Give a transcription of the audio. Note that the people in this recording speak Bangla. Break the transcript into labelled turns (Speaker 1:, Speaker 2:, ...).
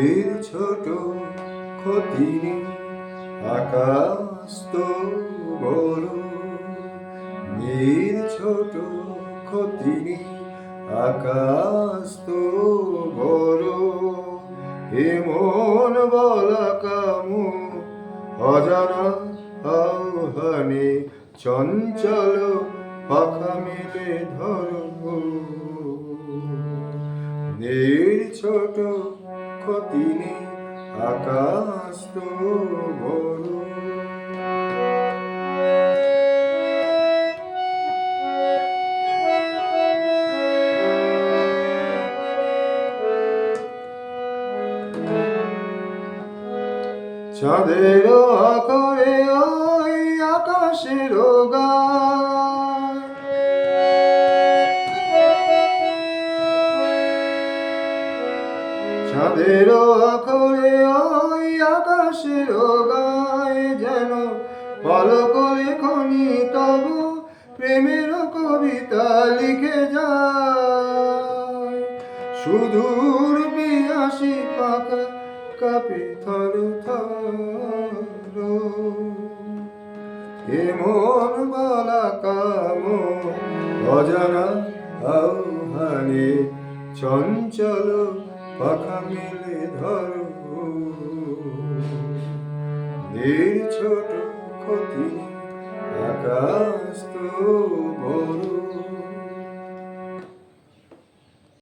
Speaker 1: এর ছোট ক্ষতি নেই, আকাশ তো বড়। এর ছোট ক্ষতি নেই, আকাশ তো বড়। এমন বলা কামু অজানা আহ্বানে চঞ্চল পাখা মেলে ধরো। এর ছোট ক্ষতি নেই, আকাশ তো বড়। চাঁদের আকারে ওই আকাশের গায়, চাঁদের আকারে ওই আকাশের গায় যেন পলক লেখনি তবু প্রেমের কবিতা লিখে যায়। সুদূর পিয়াসী পাখা কাঁপে থর থর। এমন বলা কাম অজানা আহ্বানে চঞ্চল পাখা মেলে ধরো। এর ছোট ক্ষতি, আকাশ তো বড়।